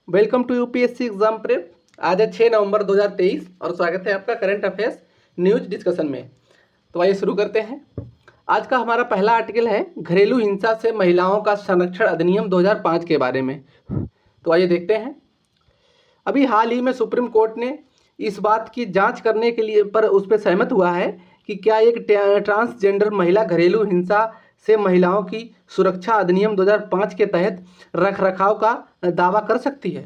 Welcome to UPSC exam prep. आज है 6 नवंबर 2023 और स्वागत है आपका करंट अफेयर्स न्यूज डिस्कशन में। तो आइए शुरू करते हैं। आज का हमारा पहला आर्टिकल है घरेलू हिंसा से महिलाओं का संरक्षण अधिनियम 2005 के बारे में। तो आइए देखते हैं। अभी हाल ही में सुप्रीम कोर्ट ने इस बात की जांच करने के लिए उस पर सहमत हुआ है कि क्या एक ट्रांसजेंडर महिला घरेलू हिंसा से महिलाओं की सुरक्षा अधिनियम 2005 के तहत रखरखाव का दावा कर सकती है।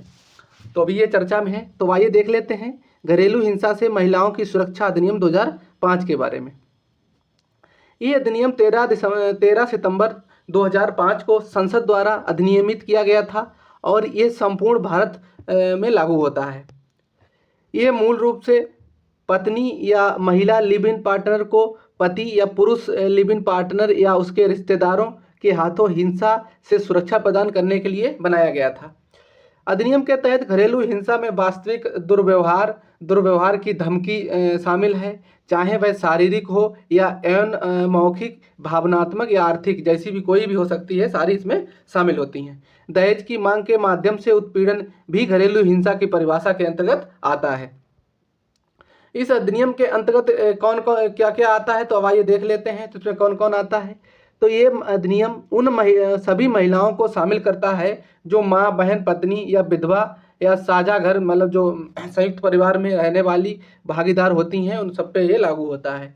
तो अभी ये चर्चा में है। तो आइए देख लेते हैं घरेलू हिंसा से महिलाओं की सुरक्षा अधिनियम 2005 के बारे में। ये अधिनियम 13 सितंबर 2005 को संसद द्वारा अधिनियमित किया गया था और ये संपूर्ण भारत में लागू होता है। ये मूल रूप से पत्नी या महिला लिव इन पार्टनर को पति या पुरुष लिव इन पार्टनर या उसके रिश्तेदारों के हाथों हिंसा से सुरक्षा प्रदान करने के लिए बनाया गया था। अधिनियम के तहत घरेलू हिंसा में वास्तविक दुर्व्यवहार की धमकी शामिल है, चाहे वह शारीरिक हो या मौखिक, भावनात्मक या आर्थिक, जैसी भी कोई भी हो सकती है, सारी इसमें शामिल होती हैं। दहेज की मांग के माध्यम से उत्पीड़न भी घरेलू हिंसा की परिभाषा के अंतर्गत आता है। इस अधिनियम के अंतर्गत कौन कौन क्या क्या आता है, तो अब आइए देख लेते हैं तो इसमें कौन कौन आता है। तो ये अधिनियम उन सभी महिलाओं को शामिल करता है जो माँ, बहन, पत्नी या विधवा या साझा घर, मतलब जो संयुक्त परिवार में रहने वाली भागीदार होती हैं, उन सब पे ये लागू होता है।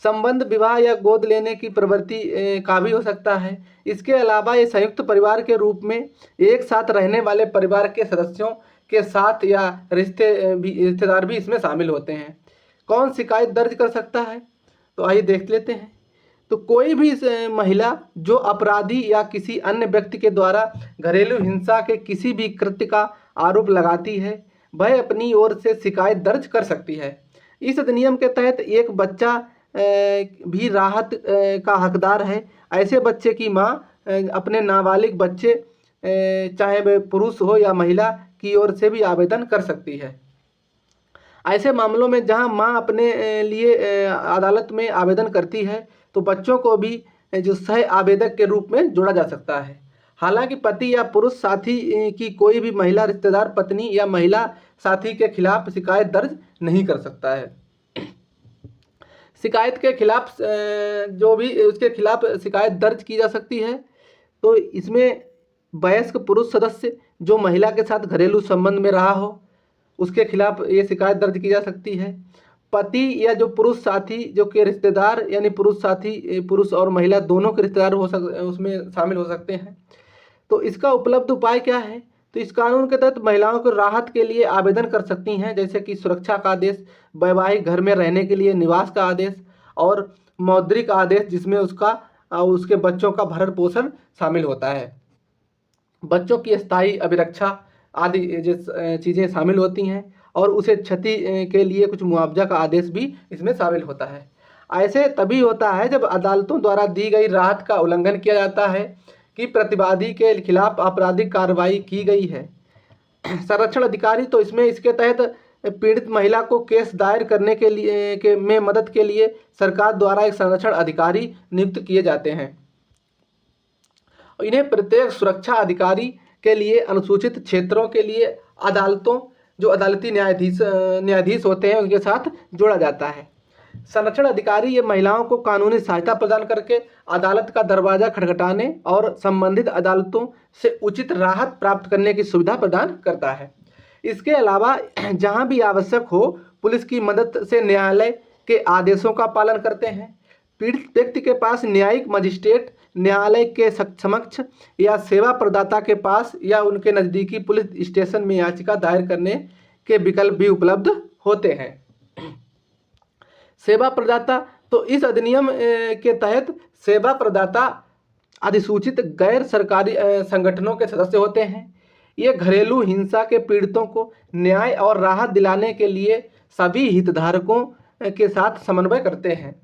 संबंध, विवाह या गोद लेने की प्रवृत्ति का भी हो सकता है। इसके अलावा ये संयुक्त परिवार के रूप में एक साथ रहने वाले परिवार के सदस्यों के साथ या रिश्तेदार भी इसमें शामिल होते हैं। कौन शिकायत दर्ज कर सकता है, तो आइए देख लेते हैं। तो कोई भी महिला जो अपराधी या किसी अन्य व्यक्ति के द्वारा घरेलू हिंसा के किसी भी कृत्य का आरोप लगाती है, वह अपनी ओर से शिकायत दर्ज कर सकती है। इस अधिनियम के तहत एक बच्चा भी राहत का हकदार है। ऐसे बच्चे की माँ अपने नाबालिग बच्चे, चाहे वह पुरुष हो या महिला, की ओर से भी आवेदन कर सकती है। ऐसे मामलों में जहां मां अपने लिए अदालत में आवेदन करती है, तो बच्चों को भी जो सह आवेदक के रूप में जोड़ा जा सकता है। हालांकि पति या पुरुष साथी की कोई भी महिला रिश्तेदार पत्नी या महिला साथी के खिलाफ शिकायत दर्ज नहीं कर सकता है। शिकायत के खिलाफ जो भी उसके खिलाफ शिकायत दर्ज की जा सकती है, तो इसमें वयस्क पुरुष सदस्य जो महिला के साथ घरेलू संबंध में रहा हो, उसके खिलाफ ये शिकायत दर्ज की जा सकती है। पति या जो पुरुष साथी जो के रिश्तेदार, यानी पुरुष साथी पुरुष और महिला दोनों के रिश्तेदार उसमें शामिल हो सकते हैं। तो इसका उपलब्ध उपाय क्या है, तो इस कानून के तहत महिलाओं को राहत के लिए आवेदन कर सकती हैं, जैसे कि सुरक्षा का आदेश, वैवाहिक घर में रहने के लिए निवास का आदेश और मौद्रिक आदेश, जिसमें उसके बच्चों का भरण पोषण शामिल होता है। बच्चों की स्थायी अभिरक्षा आदि चीज़ें शामिल होती हैं और उसे क्षति के लिए कुछ मुआवजा का आदेश भी इसमें शामिल होता है। ऐसे तभी होता है जब अदालतों द्वारा दी गई राहत का उल्लंघन किया जाता है कि प्रतिवादी के खिलाफ आपराधिक कार्रवाई की गई है। संरक्षण अधिकारी, तो इसमें इसके तहत पीड़ित महिला को केस दायर करने के लिए में मदद के लिए सरकार द्वारा एक संरक्षण अधिकारी नियुक्त किए जाते हैं। इन्हें प्रत्येक सुरक्षा अधिकारी के लिए अनुसूचित क्षेत्रों के लिए अदालतों, जो अदालती न्यायाधीश होते हैं, उनके साथ जोड़ा जाता है। संरक्षण अधिकारी ये महिलाओं को कानूनी सहायता प्रदान करके अदालत का दरवाजा खटखटाने और संबंधित अदालतों से उचित राहत प्राप्त करने की सुविधा प्रदान करता है। इसके अलावा जहां भी आवश्यक हो, पुलिस की मदद से न्यायालय के आदेशों का पालन करते हैं। पीड़ित व्यक्ति के पास न्यायिक मजिस्ट्रेट, न्यायालय के समक्ष या सेवा प्रदाता के पास या उनके नज़दीकी पुलिस स्टेशन में याचिका दायर करने के विकल्प भी उपलब्ध होते हैं। सेवा प्रदाता, तो इस अधिनियम के तहत सेवा प्रदाता अधिसूचित गैर सरकारी संगठनों के सदस्य होते हैं। ये घरेलू हिंसा के पीड़ितों को न्याय और राहत दिलाने के लिए सभी हितधारकों के साथ समन्वय करते हैं।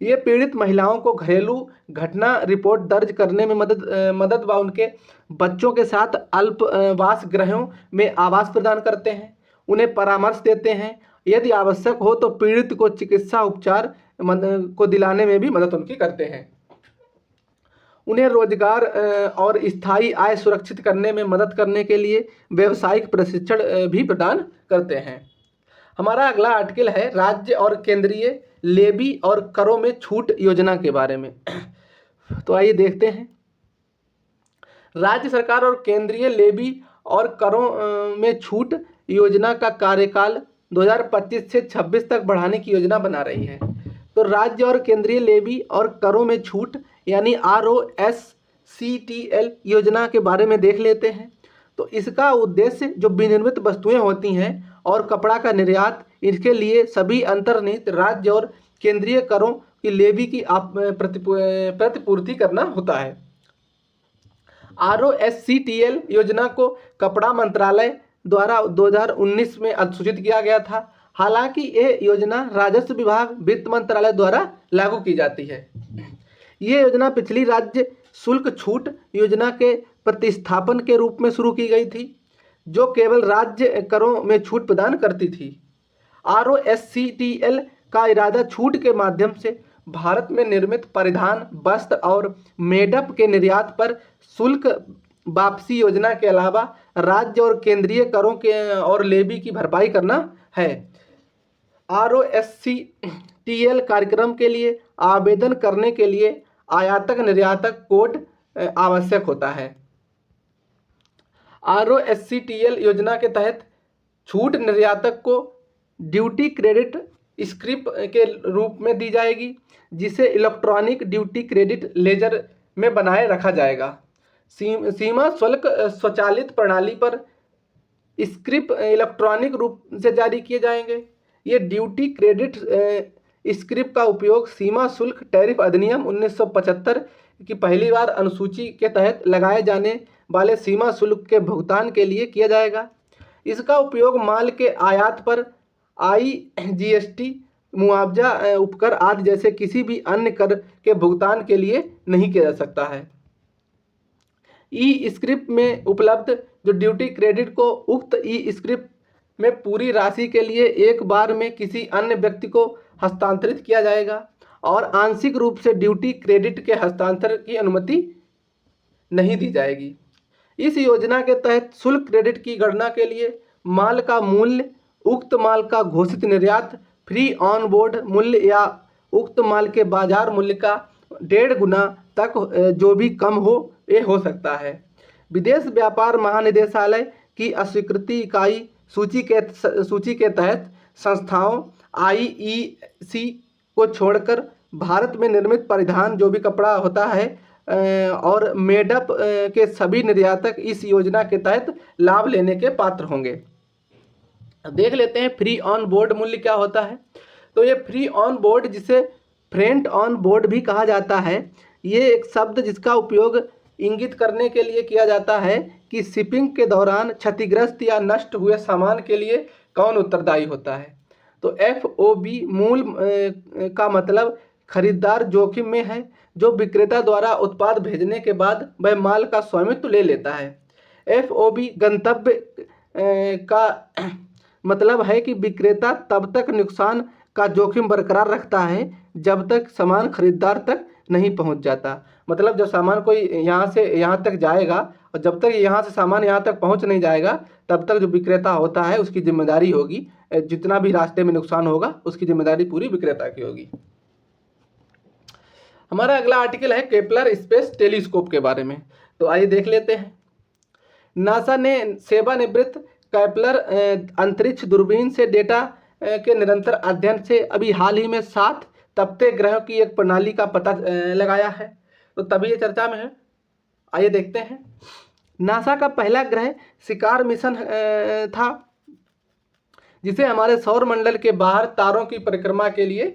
ये पीड़ित महिलाओं को घरेलू घटना रिपोर्ट दर्ज करने में मदद व उनके बच्चों के साथ अल्पवास गृहों में आवास प्रदान करते हैं। उन्हें परामर्श देते हैं। यदि आवश्यक हो तो पीड़ित को चिकित्सा उपचार को दिलाने में भी मदद उनकी करते हैं। उन्हें रोजगार और स्थायी आय सुरक्षित करने में मदद करने के लिए व्यावसायिक प्रशिक्षण भी प्रदान करते हैं। हमारा अगला आर्टिकल है राज्य और केंद्रीय लेवी और करों में छूट योजना के बारे में। तो आइए देखते हैं। राज्य सरकार और केंद्रीय लेवी और करों में छूट योजना का कार्यकाल 2025 से 26 तक बढ़ाने की योजना बना रही है। तो राज्य और केंद्रीय लेवी और करों में छूट यानी ROSCTL योजना के बारे में देख लेते हैं। तो इसका उद्देश्य जो विनिर्मित वस्तुएं होती हैं और कपड़ा का निर्यात, इसके लिए सभी अंतर्निहित राज्य और केंद्रीय करों की लेवी की प्रतिपूर्ति करना होता है। ROSCTL योजना को कपड़ा मंत्रालय द्वारा 2019 में अधिसूचित किया गया था। हालांकि ये योजना राजस्व विभाग वित्त मंत्रालय द्वारा लागू की जाती है। ये योजना पिछली राज्य शुल्क छूट योजना के प्रतिस्थापन के रूप में शुरू की गई थी, जो केवल राज्य करों में छूट प्रदान करती थी। ROSCTL का इरादा छूट के माध्यम से भारत में निर्मित परिधान, वस्त्र और मेडअप के निर्यात पर शुल्क वापसी योजना के अलावा राज्य और केंद्रीय करों के और लेवी की भरपाई करना है। ROSCTL कार्यक्रम के लिए आवेदन करने के लिए आयातक निर्यातक कोड आवश्यक होता है। ROSCTL योजना के तहत छूट निर्यातक को ड्यूटी क्रेडिट स्क्रिप के रूप में दी जाएगी, जिसे इलेक्ट्रॉनिक ड्यूटी क्रेडिट लेजर में बनाए रखा जाएगा। सीमा शुल्क स्वचालित प्रणाली पर स्क्रिप इलेक्ट्रॉनिक रूप से जारी किए जाएंगे। ये ड्यूटी क्रेडिट स्क्रिप का उपयोग सीमा शुल्क टैरिफ अधिनियम 1975 की पहली बार अनुसूची के तहत लगाए जाने वाले सीमा शुल्क के भुगतान के लिए किया जाएगा। इसका उपयोग माल के आयात पर IGST, मुआवजा, उपकर आदि जैसे किसी भी अन्य कर के भुगतान के लिए नहीं किया जा सकता है। स्क्रिप्ट में उपलब्ध जो ड्यूटी क्रेडिट को उक्त स्क्रिप्ट में पूरी राशि के लिए एक बार में किसी अन्य व्यक्ति को हस्तांतरित किया जाएगा और आंशिक रूप से ड्यूटी क्रेडिट के हस्तांतरण की अनुमति नहीं दी जाएगी। इस योजना के तहत शुल्क क्रेडिट की गणना के लिए माल का मूल्य, उक्त माल का घोषित निर्यात, फ्री ऑन बोर्ड मूल्य या उक्त माल के बाजार मूल्य का 1.5 गुना तक जो भी कम हो ये हो सकता है। विदेश व्यापार महानिदेशालय की अस्वीकृति इकाई सूची के तहत संस्थाओं IEC को छोड़कर भारत में निर्मित परिधान जो भी कपड़ा होता है और मेडअप के सभी निर्यातक इस योजना के तहत लाभ लेने के पात्र होंगे। देख लेते हैं फ्री ऑन बोर्ड मूल्य क्या होता है। तो ये फ्री ऑन बोर्ड, जिसे फ्रेंट ऑन बोर्ड भी कहा जाता है, ये एक शब्द जिसका उपयोग इंगित करने के लिए किया जाता है कि शिपिंग के दौरान क्षतिग्रस्त या नष्ट हुए सामान के लिए कौन उत्तरदायी होता है। तो FOB मूल का मतलब खरीदार जोखिम में है, जो विक्रेता द्वारा उत्पाद भेजने के बाद वह माल का स्वामित्व ले लेता है। FOB गंतव्य का मतलब है कि विक्रेता तब तक नुकसान का जोखिम बरकरार रखता है जब तक सामान खरीदार तक नहीं पहुंच जाता। मतलब जब सामान कोई यहाँ से यहाँ तक जाएगा और जब तक यहाँ से सामान यहाँ तक पहुंच नहीं जाएगा तब तक जो विक्रेता होता है उसकी जिम्मेदारी होगी, जितना भी रास्ते में नुकसान होगा उसकी जिम्मेदारी पूरी विक्रेता की होगी। हमारा अगला आर्टिकल है केपलर स्पेस टेलीस्कोप के बारे में। तो आइए देख लेते हैं। नासा ने सेवानिवृत्त केपलर अंतरिक्ष दूरबीन से डेटा के निरंतर अध्ययन से अभी हाल ही में 7 तपते ग्रहों की एक प्रणाली का पता लगाया है। तो तभी ये चर्चा में है। आइए देखते हैं। नासा का पहला ग्रह शिकार मिशन था, जिसे हमारे सौर मंडल के बाहर तारों की परिक्रमा के लिए,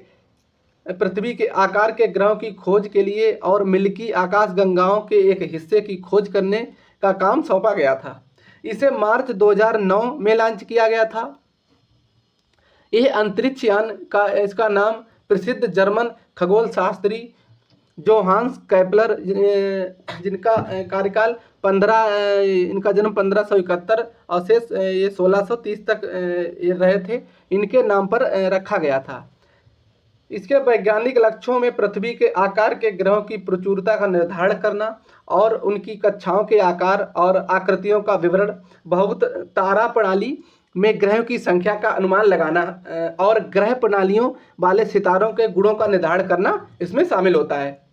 पृथ्वी के आकार के ग्रहों की खोज के लिए और मिल्की आकाश गंगाओं के एक हिस्से की खोज करने का काम सौंपा गया था। इसे मार्च 2009 में लॉन्च किया गया था। यह अंतरिक्ष यान का इसका नाम प्रसिद्ध जर्मन खगोल शास्त्री जोहान्स केपलर, जिनका कार्यकाल इनका जन्म 1571 और शेष ये 1630 तक रहे थे, इनके नाम पर रखा गया था। इसके वैज्ञानिक लक्ष्यों में पृथ्वी के आकार के ग्रहों की प्रचुरता का निर्धारण करना और उनकी कक्षाओं के आकार और आकृतियों का विवरण, बहुत तारा प्रणाली में ग्रहों की संख्या का अनुमान लगाना और ग्रह प्रणालियों वाले सितारों के गुणों का निर्धारण करना इसमें शामिल होता है।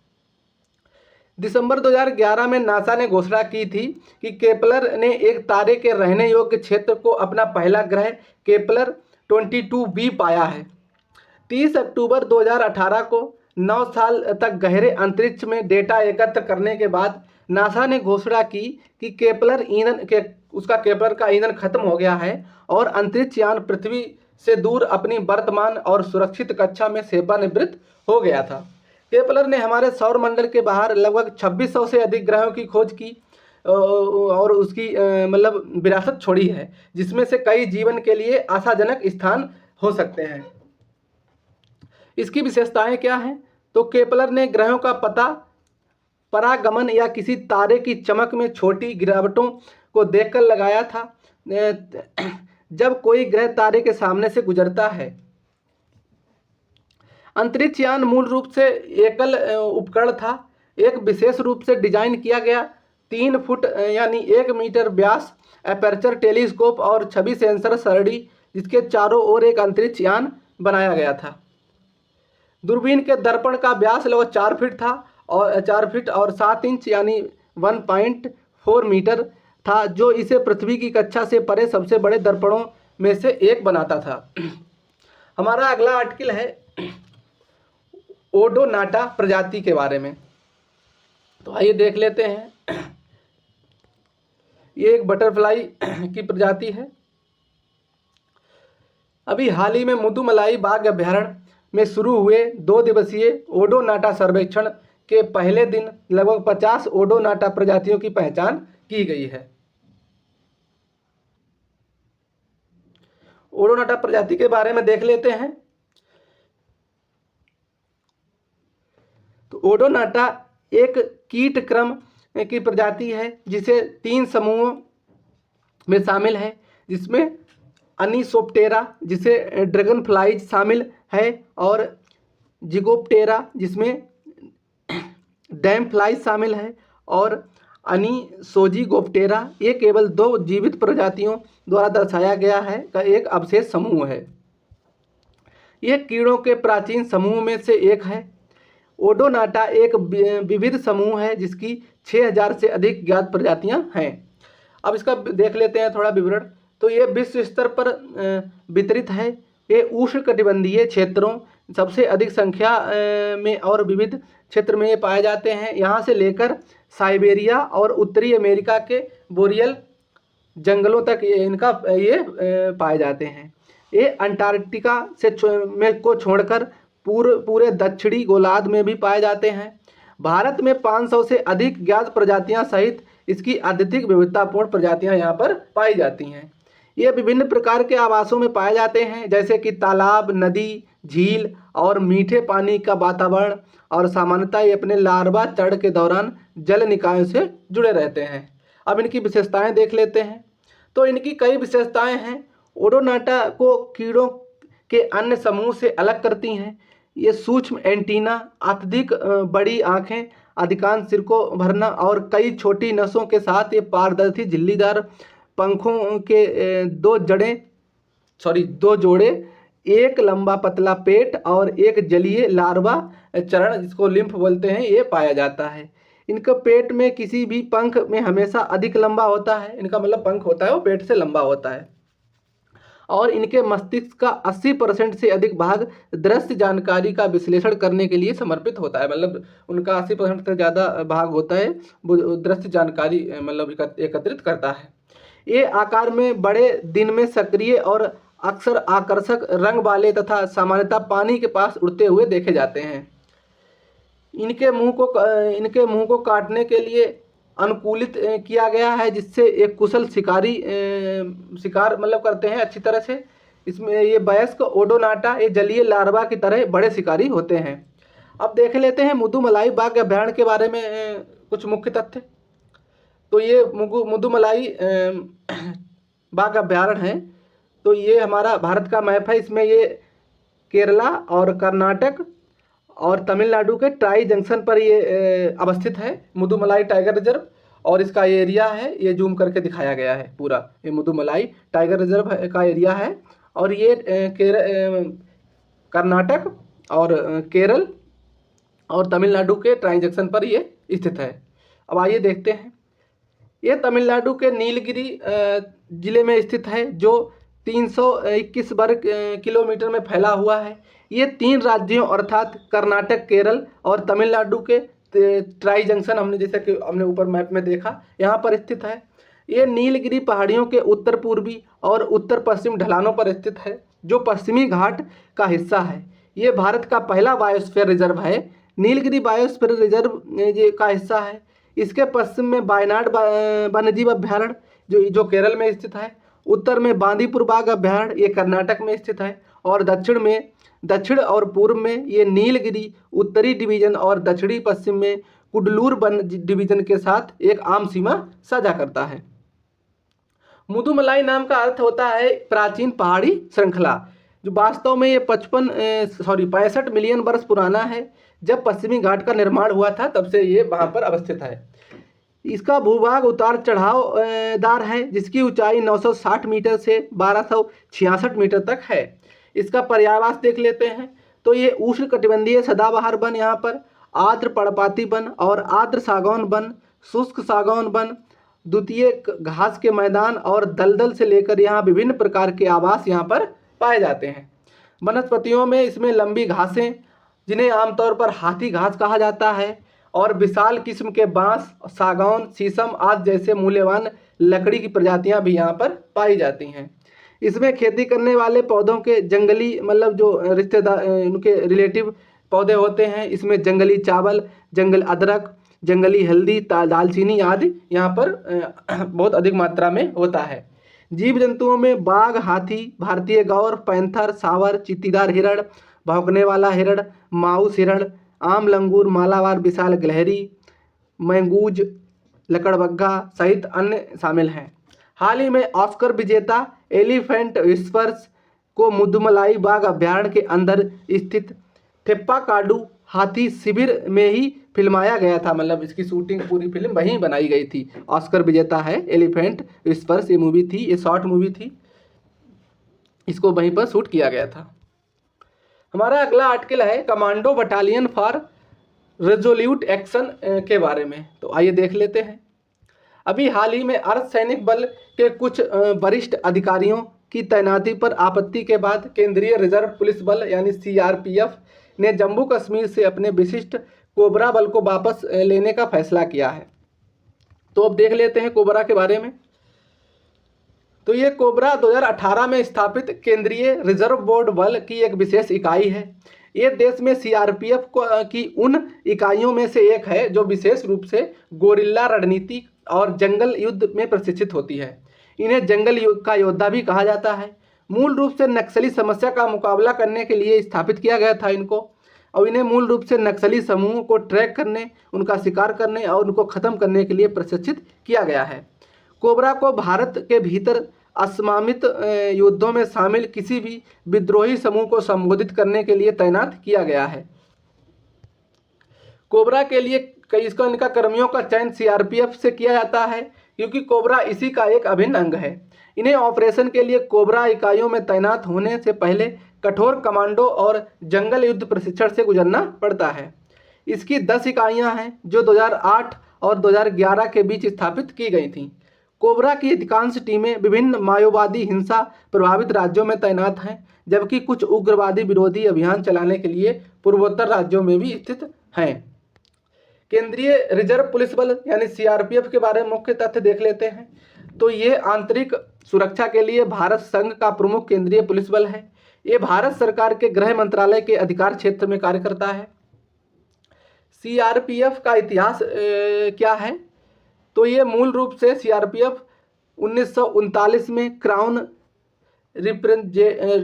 दिसंबर 2011 में नासा ने घोषणा की थी कि केपलर ने एक तारे के रहने योग्य क्षेत्र को अपना पहला ग्रह केपलर 22b पाया है। 30 अक्टूबर 2018 को 9 साल तक गहरे अंतरिक्ष में डेटा एकत्र करने के बाद नासा ने घोषणा की कि केपलर का ईंधन खत्म हो गया है और अंतरिक्ष यान पृथ्वी से दूर अपनी वर्तमान और सुरक्षित कक्षा में सेवानिवृत्त हो गया था। केपलर ने हमारे सौर मंडल के बाहर लगभग 2600 से अधिक ग्रहों की खोज की और उसकी विरासत छोड़ी है, जिसमें से कई जीवन के लिए आशाजनक स्थान हो सकते हैं। इसकी विशेषताएं क्या हैं? तो केपलर ने ग्रहों का पता परागमन या किसी तारे की चमक में छोटी गिरावटों को देखकर लगाया था। जब कोई ग्रह तारे के सामने से गुजरता है। अंतरिक्ष यान मूल रूप से एकल उपकरण था, एक विशेष रूप से डिजाइन किया गया 3 फुट यानी 1 मीटर व्यास एपर्चर टेलीस्कोप और छवि सेंसर सरणी, जिसके चारों ओर एक अंतरिक्ष यान बनाया गया था। दूरबीन के दर्पण का व्यास लगभग 4 फीट और 7 इंच यानी 1.4 मीटर था, जो इसे पृथ्वी की कक्षा से परे सबसे बड़े दर्पणों में से एक बनाता था। हमारा अगला आर्टिकल है ओडोनाटा प्रजाति के बारे में। तो आइए देख लेते हैं। ये एक बटरफ्लाई की प्रजाति है। अभी हाल ही में मुदुमलाई बाघ अभ्यारण्य में शुरू हुए 2 दिवसीय ओडोनाटा सर्वेक्षण के पहले दिन लगभग 50 ओडोनाटा प्रजातियों की पहचान की गई है। ओडोनाटा प्रजाति के बारे में देख लेते हैं। तो ओडोनाटा एक कीट क्रम की प्रजाति है जिसे 3 समूहों में शामिल है, जिसमें अनीसोप्टेरा जिसे ड्रैगन फ्लाइज शामिल है और जिगोप्टेरा जिसमें डैम फ्लाइज शामिल है और अनीसोजिगोप्टेरा ये केवल 2 जीवित प्रजातियों द्वारा दर्शाया गया है का एक अवशेष समूह है। यह कीड़ों के प्राचीन समूह में से एक है। ओडोनाटा एक विविध समूह है जिसकी 6000 से अधिक ज्ञात प्रजातियां हैं। अब इसका देख लेते हैं थोड़ा विवरण। तो ये विश्व स्तर पर वितरित है। ये उष्णकटिबंधीय क्षेत्रों सबसे अधिक संख्या में और विविध क्षेत्र में ये पाए जाते हैं। यहाँ से लेकर साइबेरिया और उत्तरी अमेरिका के बोरियल जंगलों तक ये पाए जाते हैं। ये अंटार्कटिका को छोड़कर पूरे दक्षिणी गोलार्ध में भी पाए जाते हैं। भारत में 500 से अधिक ज्ञात प्रजातियां सहित इसकी अत्यधिक विविधतापूर्ण प्रजातियां यहाँ पर पाई जाती हैं। ये विभिन्न प्रकार के आवासों में पाए जाते हैं, जैसे कि तालाब, नदी, झील और मीठे पानी का वातावरण, और सामान्यतः ये अपने लार्वा चरण के दौरान जल निकायों से जुड़े रहते हैं। अब इनकी विशेषताएं देख लेते हैं। तो इनकी कई विशेषताएं हैं। ओडोनाटा को कीड़ों के अन्य समूह से अलग करती हैं। ये सूक्ष्म एंटीना, अत्यधिक बड़ी आँखें, अधिकांश सिर को भरना और कई छोटी नसों के साथ ये पारदर्शी झिल्लीदार पंखों के 2 जोड़े, एक लंबा पतला पेट और एक जलीय लार्वा चरण जिसको लिम्फ बोलते हैं ये पाया जाता है। इनका पेट में किसी भी पंख में हमेशा अधिक लंबा होता है। इनका मतलब पंख होता है वो पेट से लंबा होता है। और इनके मस्तिष्क का 80% से अधिक भाग दृश्य जानकारी का विश्लेषण करने के लिए समर्पित होता है। मतलब उनका 80% से ज़्यादा भाग होता है वो दृश्य जानकारी एकत्रित करता है। ये आकार में बड़े, दिन में सक्रिय और अक्सर आकर्षक रंग वाले तथा सामान्यतः पानी के पास उड़ते हुए देखे जाते हैं। इनके मुंह को काटने के लिए अनुकूलित किया गया है, जिससे एक कुशल शिकार करते हैं अच्छी तरह से। इसमें ये वयस्क ओडोनाटा ये जलीय लार्वा की तरह बड़े शिकारी होते हैं। अब देख लेते हैं मुदुमलाई बाघ अभ्यारण्य के बारे में कुछ मुख्य तथ्य। तो ये मुदुमलाई बाघ अभ्यारण्य है। तो ये हमारा भारत का मैप है। इसमें ये केरला और कर्नाटक और तमिलनाडु के ट्राई जंक्शन पर ये अवस्थित है मुदुमलाई टाइगर रिजर्व। और इसका एरिया है, ये जूम करके दिखाया गया है पूरा, ये मुदुमलाई टाइगर रिजर्व का एरिया है। और ये कर्नाटक और केरल और तमिलनाडु के ट्राई जंक्शन पर ये स्थित है। अब आइए देखते हैं, ये तमिलनाडु के नीलगिरी जिले में स्थित है, जो 321 वर्ग किलोमीटर में फैला हुआ है। ये 3 राज्यों अर्थात कर्नाटक, केरल और तमिलनाडु के ट्राई जंक्शन, हमने जैसे कि हमने ऊपर मैप में देखा, यहाँ पर स्थित है। ये नीलगिरी पहाड़ियों के उत्तर पूर्वी और उत्तर पश्चिम ढलानों पर स्थित है, जो पश्चिमी घाट का हिस्सा है। ये भारत का पहला बायोस्फीयर रिजर्व है। नीलगिरी बायोस्फीयर रिजर्व का हिस्सा है। इसके पश्चिम में वायनाड वन्यजीव अभ्यारण्य जो केरल में स्थित है, उत्तर में बांदीपुर बाघ अभ्यारण्य ये कर्नाटक में स्थित है, और दक्षिण और पूर्व में ये नीलगिरी उत्तरी डिवीजन और दक्षिणी पश्चिम में कुडलूर वन डिवीजन के साथ एक आम सीमा साझा करता है। मुदुमलाई नाम का अर्थ होता है प्राचीन पहाड़ी श्रृंखला, जो वास्तव में ये 65 मिलियन वर्ष पुराना है। जब पश्चिमी घाट का निर्माण हुआ था तब से ये वहाँ पर अवस्थित है। इसका भूभाग उतार चढ़ाव दार है, जिसकी ऊंचाई 960 मीटर से 1266 मीटर तक है। इसका पर्यायवास देख लेते हैं, तो ये उष्णकटिबंधीय सदाबहार वन, यहाँ पर आर्द्र पर्णपाती वन और आर्द्र सागौन वन, शुष्क सागौन वन, द्वितीय घास के मैदान और दलदल से लेकर यहाँ विभिन्न प्रकार के आवास यहाँ पर पाए जाते हैं। वनस्पतियों में इसमें लंबी घासें, जिन्हें आमतौर पर हाथी घास कहा जाता है, और विशाल किस्म के बांस, सागौन, शीशम आदि जैसे मूल्यवान लकड़ी की प्रजातियां भी यहाँ पर पाई जाती हैं। इसमें खेती करने वाले पौधों के जंगली, मतलब जो रिश्तेदार उनके रिलेटिव पौधे होते हैं, इसमें जंगली चावल, जंगल अदरक, जंगली हल्दी, दालचीनी आदि यहाँ पर बहुत अधिक मात्रा में होता है। जीव जंतुओं में बाघ, हाथी, भारतीय गौर, पैंथर, सांवर, चीतीदार हिरण, भौंकने वाला हिरण, माउस हिरण, आम लंगूर, मालाबार, विशाल गिलहरी, मैंगूज, लकड़बग्घा सहित अन्य शामिल हैं। हाल ही में ऑस्कर विजेता एलिफेंट विस्पर्स को मुदुमलाई बाघ अभ्यारण्य के अंदर स्थित थेप्पाकाडू हाथी शिविर में ही फिल्माया गया था, मतलब इसकी शूटिंग पूरी फिल्म वहीं बनाई गई थी। ऑस्कर विजेता है एलिफेंट विस्पर्स, ये मूवी थी, ये शॉर्ट मूवी थी, इसको वहीं पर शूट किया गया था। हमारा अगला आर्टिकल है commando battalion for resolute action के बारे में, तो आइए देख लेते हैं। अभी हाल ही में अर्धसैनिक बल के कुछ वरिष्ठ अधिकारियों की तैनाती पर आपत्ति के बाद केंद्रीय रिजर्व पुलिस बल यानी CRPF ने जम्मू कश्मीर से अपने विशिष्ट कोबरा बल को वापस लेने का फैसला किया है। तो अब देख लेते हैं कोबरा के बारे में। तो ये कोबरा 2018 में स्थापित केंद्रीय रिजर्व बोर्ड बल की एक विशेष इकाई है। ये देश में CRPF की उन इकाइयों में से एक है जो विशेष रूप से गोरिल्ला रणनीति और जंगल युद्ध में प्रशिक्षित होती है। इन्हें जंगल का योद्धा भी कहा जाता है। मूल रूप से नक्सली समस्या का मुकाबला करने के लिए स्थापित किया गया था इनको, और इन्हें मूल रूप से नक्सली समूहों को ट्रैक करने, उनका शिकार करने और उनको ख़त्म करने के लिए प्रशिक्षित किया गया है। कोबरा को भारत के भीतर असमामित युद्धों में शामिल किसी भी विद्रोही समूह को संबोधित करने के लिए तैनात किया गया है। कोबरा के लिए इनका कर्मियों का चयन CRPF से किया जाता है, क्योंकि कोबरा इसी का एक अभिन्न अंग है। इन्हें ऑपरेशन के लिए कोबरा इकाइयों में तैनात होने से पहले कठोर कमांडो और जंगल युद्ध प्रशिक्षण से गुजरना पड़ता है। इसकी 10 इकाइयां हैं जो 2008 और 2011 के बीच स्थापित की गई थीं। कोबरा की अधिकांश टीमें विभिन्न माओवादी हिंसा प्रभावित राज्यों में तैनात हैं, जबकि कुछ उग्रवादी विरोधी अभियान चलाने के लिए पूर्वोत्तर राज्यों में भी स्थित हैं। केंद्रीय रिजर्व पुलिस बल यानी CRPF के बारे में मुख्य तथ्य देख लेते हैं। तो ये आंतरिक सुरक्षा के लिए भारत संघ का प्रमुख केंद्रीय पुलिस बल है। ये भारत सरकार के गृह मंत्रालय के अधिकार क्षेत्र में कार्य करता है। CRPF का इतिहास क्या है? तो ये मूल रूप से CRPF 1939 में क्राउन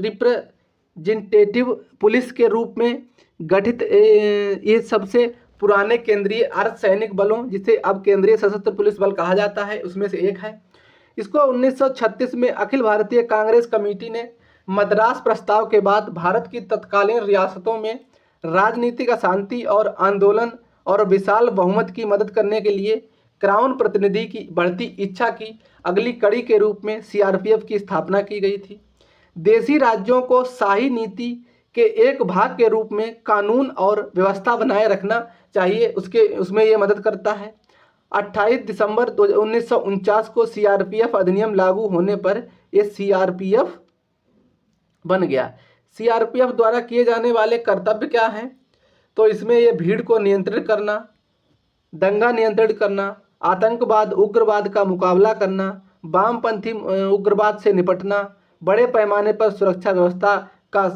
रिप्रेजेंटेटिव पुलिस के रूप में गठित ये सबसे पुराने केंद्रीय अर्धसैनिक बलों, जिसे अब केंद्रीय सशस्त्र पुलिस बल कहा जाता है, उसमें से एक है। इसको 1936 में अखिल भारतीय कांग्रेस कमेटी ने मद्रास प्रस्ताव के बाद भारत की तत्कालीन रियासतों में राजनीतिक अशांति और आंदोलन और विशाल बहुमत की मदद करने के लिए क्राउन प्रतिनिधि की बढ़ती इच्छा की अगली कड़ी के रूप में सीआरपीएफ की स्थापना की गई थी। देशी राज्यों को शाही नीति के एक भाग के रूप में कानून और व्यवस्था बनाए रखना चाहिए, उसमें ये मदद करता है। 28 दिसंबर 1949 को सीआरपीएफ अधिनियम लागू होने पर ये सीआरपीएफ बन गया। सीआरपीएफ द्वारा किए जाने वाले कर्तव्य क्या हैं? तो इसमें ये भीड़ को नियंत्रित करना, दंगा नियंत्रित करना, आतंकवाद उग्रवाद का मुकाबला करना, वामपंथी उग्रवाद से निपटना, बड़े पैमाने पर सुरक्षा व्यवस्था का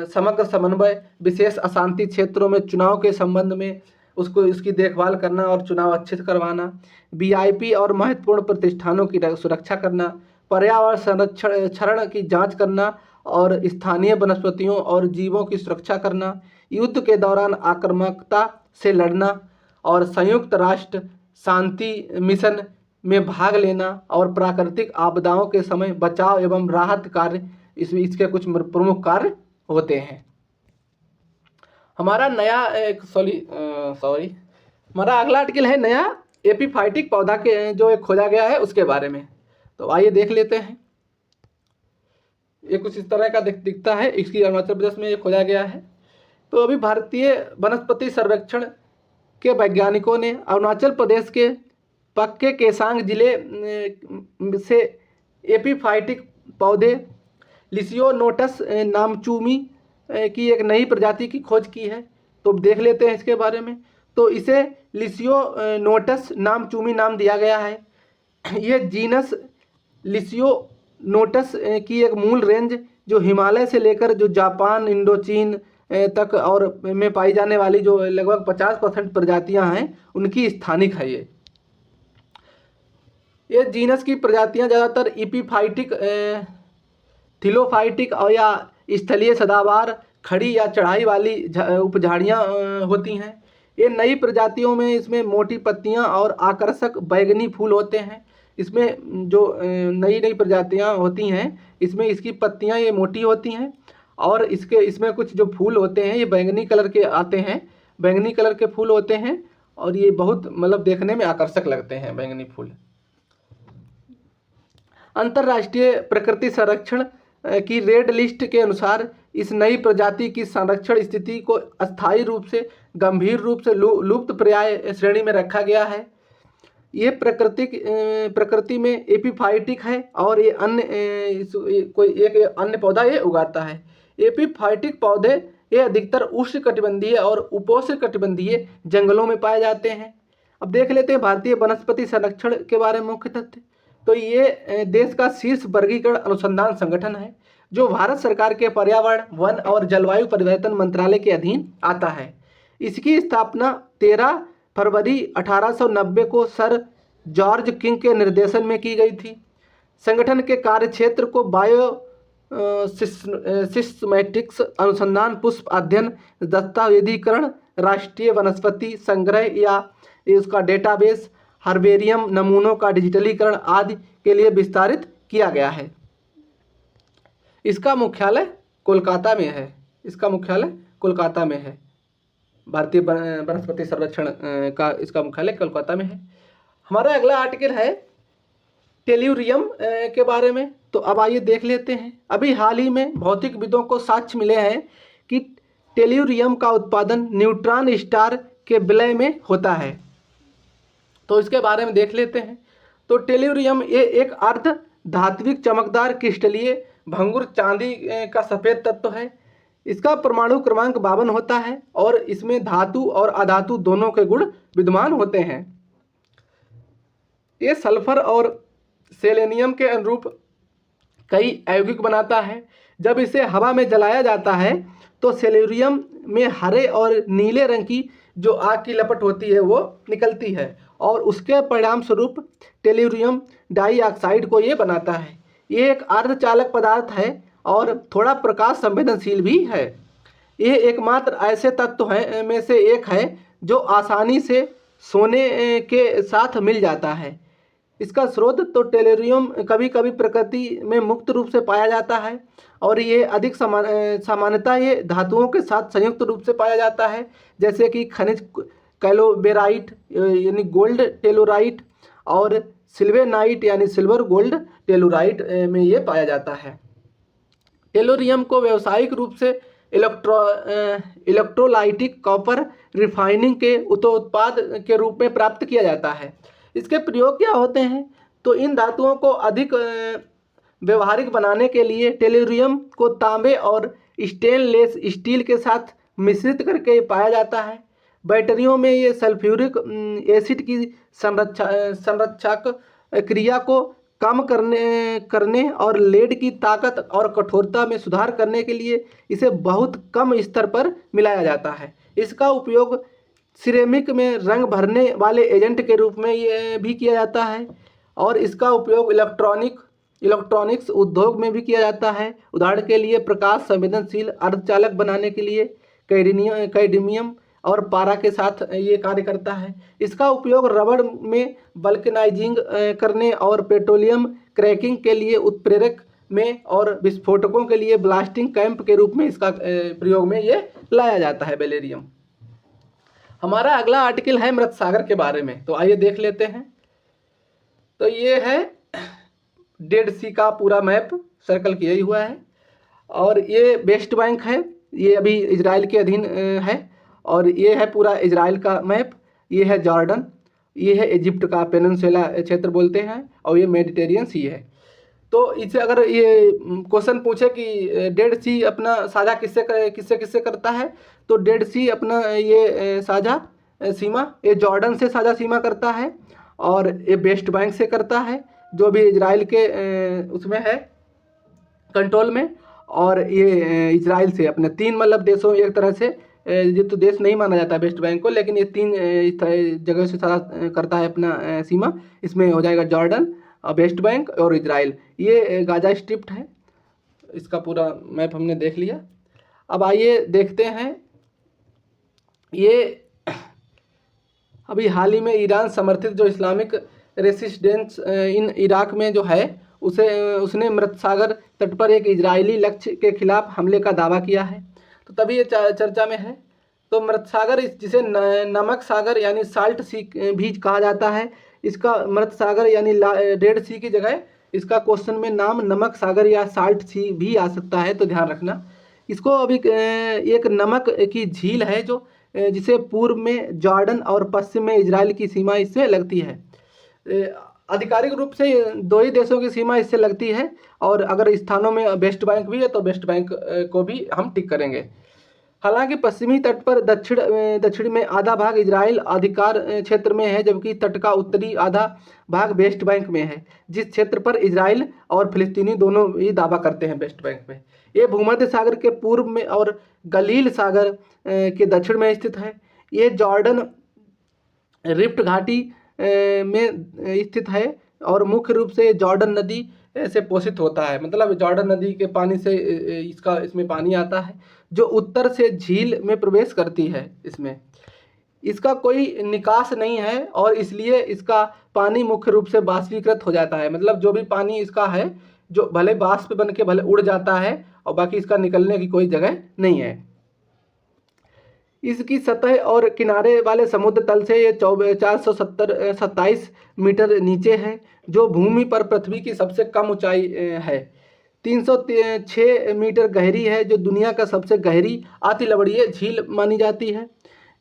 समग्र समन्वय, विशेष अशांति क्षेत्रों में चुनाव के संबंध में इसकी देखभाल करना और चुनाव अच्छे से करवाना, वीआईपी और महत्वपूर्ण प्रतिष्ठानों की सुरक्षा करना, पर्यावरण संरक्षण की जांच करना और स्थानीय वनस्पतियों और जीवों की सुरक्षा करना, युद्ध के दौरान आक्रामकता से लड़ना और संयुक्त राष्ट्र शांति मिशन में भाग लेना और प्राकृतिक आपदाओं के समय बचाव एवं राहत कार्य इसके कुछ प्रमुख कार्य होते हैं। हमारा नया हमारा अगला आर्टिकल है नया एपीफाइटिक पौधा के जो एक खोजा गया है उसके बारे में। तो आइए देख लेते हैं। ये कुछ इस तरह का दिखता है। इसकी अरुणाचल प्रदेश में ये खोजा गया है। तो अभी भारतीय वनस्पति सर्वेक्षण के वैज्ञानिकों ने अरुणाचल प्रदेश के पक्के केसांग जिले से एपीफाइटिक पौधे लिसियोनोटस नामचूमी की एक नई प्रजाति की खोज की है। तो देख लेते हैं इसके बारे में। तो इसे लिसियोनोटस नामचूमी नाम दिया गया है। यह जीनस लिसियोनोटस की एक मूल रेंज जो हिमालय से लेकर जो जापान, इंडोचीन तक और में पाई जाने वाली जो लगभग 50% प्रजातियां हैं उनकी स्थानिक है। ये जीनस की प्रजातियां ज़्यादातर एपीफाइटिक, थिलोफाइटिक और या स्थलीय सदाबहार, खड़ी या चढ़ाई वाली उपझाड़ियाँ होती हैं। ये नई प्रजातियों में इसमें मोटी पत्तियां और आकर्षक बैगनी फूल होते हैं। इसमें जो नई प्रजातियां होती हैं इसमें इसकी पत्तियां ये मोटी होती हैं और इसमें कुछ जो फूल होते हैं ये बैंगनी कलर के आते हैं, बैंगनी कलर के फूल होते हैं और ये बहुत मतलब देखने में आकर्षक लगते हैं बैंगनी फूल। अंतर्राष्ट्रीय प्रकृति संरक्षण की रेड लिस्ट के अनुसार इस नई प्रजाति की संरक्षण स्थिति को अस्थायी रूप से गंभीर रूप से लुप्त प्राय श्रेणी में रखा गया है। ये प्रकृति में एपीफाइटिक है और ये कोई एक अन्य पौधा ये उगाता है। एपीफाइटिक पौधे ये अधिकतर उष्णकटिबंधीय और उपोष्णकटिबंधीय जंगलों में पाए जाते हैं। अब देख लेते हैं भारतीय वनस्पति संरक्षण के बारे में मुख्य तथ्य। तो ये देश का शीर्ष वर्गीकरण अनुसंधान संगठन है जो भारत सरकार के पर्यावरण, वन और जलवायु परिवर्तन मंत्रालय के अधीन आता है। इसकी स्थापना 13 फरवरी 1890 को सर जॉर्ज किंग के निर्देशन में की गई थी। संगठन के कार्यक्षेत्र को बायो सिस्टमैटिक्स, अनुसंधान, पुष्प अध्ययन, दस्तावेजीकरण, राष्ट्रीय वनस्पति संग्रह या उसका डेटाबेस, हर्बेरियम नमूनों का डिजिटलीकरण आदि के लिए विस्तारित किया गया है। इसका मुख्यालय कोलकाता में है। भारतीय वनस्पति संरक्षण का इसका मुख्यालय कोलकाता में है। हमारा अगला आर्टिकल है टेल्यूरियम के बारे में। तो अब आइए देख लेते हैं। अभी हाल ही में भौतिकविदों को साक्ष्य मिले हैं कि टेल्यूरियम का उत्पादन न्यूट्रॉन स्टार के विलय में होता है। तो इसके बारे में देख लेते हैं। तो टेल्यूरियम ये एक अर्ध धात्विक चमकदार क्रिस्टलीय भंगुर चांदी का सफ़ेद तत्व है। इसका परमाणु क्रमांक 52 होता है और इसमें धातु और अधातु दोनों के गुण विद्यमान होते हैं। ये सल्फर और सेलेनियम के अनुरूप कई यौगिक बनाता है। जब इसे हवा में जलाया जाता है तो टेल्यूरियम में हरे और नीले रंग की जो आग की लपट होती है वो निकलती है और उसके परिणाम स्वरूप टेल्यूरियम डाइऑक्साइड को ये बनाता है। ये एक अर्धचालक पदार्थ है और थोड़ा प्रकाश संवेदनशील भी है। ये एकमात्र ऐसे तत्व हैं में से एक है जो आसानी से सोने के साथ मिल जाता है। इसका स्रोत तो टेलोरियम कभी कभी प्रकृति में मुक्त रूप से पाया जाता है और ये अधिक सामान्यतः ये धातुओं के साथ संयुक्त रूप से पाया जाता है, जैसे कि खनिज कैलोबेराइट यानी गोल्ड टेलोराइट और सिल्वेनाइट यानी सिल्वर गोल्ड टेलोराइट में ये पाया जाता है। टेलोरियम को व्यावसायिक रूप से इलेक्ट्रोलाइटिक कॉपर रिफाइनिंग के उत्पाद के रूप में प्राप्त किया जाता है। इसके प्रयोग क्या होते हैं, तो इन धातुओं को अधिक व्यवहारिक बनाने के लिए टेलोरियम को तांबे और स्टेनलेस स्टील के साथ मिश्रित करके पाया जाता है। बैटरियों में ये सल्फ्यूरिक एसिड की संरक्षक क्रिया को कम करने और लेड की ताकत और कठोरता में सुधार करने के लिए इसे बहुत कम स्तर पर मिलाया जाता है। इसका उपयोग सिरेमिक में रंग भरने वाले एजेंट के रूप में ये भी किया जाता है और इसका उपयोग इलेक्ट्रॉनिक्स उद्योग में भी किया जाता है। उदाहरण के लिए प्रकाश संवेदनशील अर्धचालक बनाने के लिए कैडमियम और पारा के साथ ये कार्य करता है। इसका उपयोग रबड़ में वल्कनाइजिंग करने और पेट्रोलियम क्रैकिंग के लिए उत्प्रेरक में और विस्फोटकों के लिए ब्लास्टिंग कैंप के रूप में इसका प्रयोग में ये लाया जाता है बेरिलियम। हमारा अगला आर्टिकल है मृत सागर के बारे में, तो आइए देख लेते हैं। तो ये है डेड सी का पूरा मैप सर्कल किया ही हुआ है और ये वेस्ट बैंक है, ये अभी इजराइल के अधीन है और ये है पूरा इजराइल का मैप। ये है जॉर्डन, ये है इजिप्ट का पेनिनसुला क्षेत्र बोलते हैं और ये मेडिटेरियन सी है। तो इससे अगर ये क्वेश्चन पूछे कि डेड सी अपना साझा किससे करता है, तो डेड सी अपना ये साझा सीमा ये जॉर्डन से साझा सीमा करता है और ये वेस्ट बैंक से करता है जो भी इजराइल के उसमें है कंट्रोल में, और ये इजराइल से अपने तीन मतलब देशों, एक तरह से ये तो देश नहीं माना जाता वेस्ट बैंक को, लेकिन ये तीन जगह से साझा करता है अपना सीमा। इसमें हो जाएगा जॉर्डन, वेस्ट बैंक और इजराइल। ये गाजा स्ट्रिप है, इसका पूरा मैप हमने देख लिया। अब आइए देखते हैं, ये अभी हाल ही में ईरान समर्थित जो इस्लामिक रेसिस्टेंस इन इराक में जो है उसने मृत सागर तट पर एक इजरायली लक्ष्य के खिलाफ हमले का दावा किया है, तो तभी ये चर्चा में है। तो मृत सागर जिसे नमक सागर यानी साल्ट सी भी कहा जाता है, इसका मृत सागर यानी रेड सी की जगह इसका क्वेश्चन में नाम नमक सागर या साल्ट सी भी आ सकता है, तो ध्यान रखना। इसको अभी एक नमक की झील है जो जिसे पूर्व में जॉर्डन और पश्चिम में इजराइल की सीमा इससे लगती है। आधिकारिक रूप से दो ही देशों की सीमा इससे लगती है और अगर स्थानों में वेस्ट बैंक भी है तो वेस्ट बैंक को भी हम टिक करेंगे। हालांकि पश्चिमी तट पर दक्षिण में आधा भाग इजराइल अधिकार क्षेत्र में है, जबकि तट का उत्तरी आधा भाग वेस्ट बैंक में है, जिस क्षेत्र पर इजराइल और फिलिस्तीनी दोनों ही दावा करते हैं वेस्ट बैंक में। ये भूमध्य सागर के पूर्व में और गलील सागर के दक्षिण में स्थित है। ये जॉर्डन रिफ्ट घाटी में स्थित है और मुख्य रूप से जॉर्डन नदी से पोषित होता है, मतलब जॉर्डन नदी के पानी से इसमें पानी आता है जो उत्तर से झील में प्रवेश करती है। इसका कोई निकास नहीं है और इसलिए इसका पानी मुख्य रूप से बाष्पीकृत हो जाता है, मतलब जो भी पानी इसका है जो भले बाष्प बन के भले उड़ जाता है और बाकी इसका निकलने की कोई जगह नहीं है। इसकी सतह और किनारे वाले समुद्र तल से ये 427 मीटर नीचे है, जो भूमि पर पृथ्वी की सबसे कम ऊंचाई है। 306 मीटर गहरी है, जो दुनिया का सबसे गहरी अतिलवणीय झील मानी जाती है।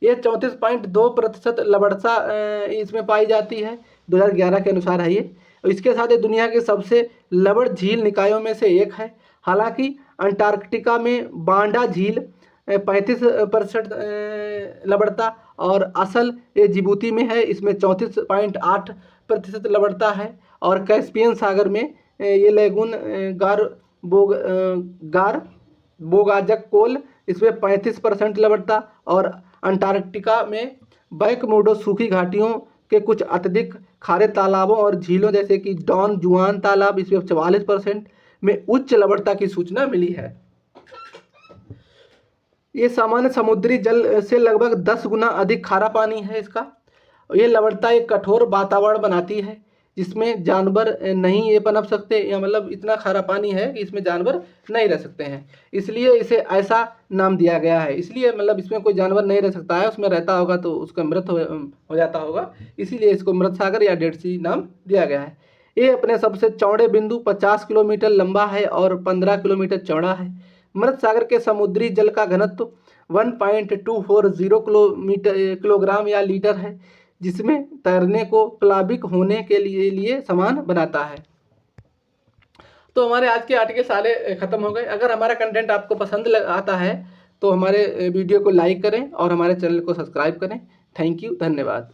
ये 34.2% लवणता इसमें पाई जाती है, 2011 के अनुसार है ये। इसके साथ ये दुनिया के सबसे लवण झील निकायों में से एक है। हालांकि अंटार्कटिका में बांडा झील 35% लवणता और असल ये जिबूती में है, इसमें 34.8% लवणता है। और कैस्पियन सागर में ये लेगुन बोगाजक कोल इसमें 35% लवणता और अंटार्कटिका में बैकमूडो सूखी घाटियों के कुछ अत्यधिक खारे तालाबों और झीलों जैसे कि डॉन जुआन तालाब इसमें 44% में उच्च लवणता की सूचना मिली है। ये सामान्य समुद्री जल से लगभग 10 गुना अधिक खारा पानी है इसका। ये लवणता एक कठोर वातावरण बनाती है जिसमें जानवर नहीं ये पनप सकते, या मतलब इतना खारा पानी है कि इसमें जानवर नहीं रह सकते हैं, इसलिए इसे ऐसा नाम दिया गया है। इसलिए मतलब इसमें कोई जानवर नहीं रह सकता है, उसमें रहता होगा तो उसका मृत हो जाता होगा, इसीलिए इसको मृत सागर या डेड सी नाम दिया गया है। ये अपने सबसे चौड़े बिंदु 50 किलोमीटर लंबा है और 15 किलोमीटर चौड़ा है। मृत सागर के समुद्री जल का घनत्व 1.240 किलोग्राम या लीटर है, जिसमें तैरने को प्लाविक होने के लिए समान बनाता है। तो हमारे आज के आर्टिकल सारे ख़त्म हो गए। अगर हमारा कंटेंट आपको पसंद आता है तो हमारे वीडियो को लाइक करें और हमारे चैनल को सब्सक्राइब करें। थैंक यू, धन्यवाद।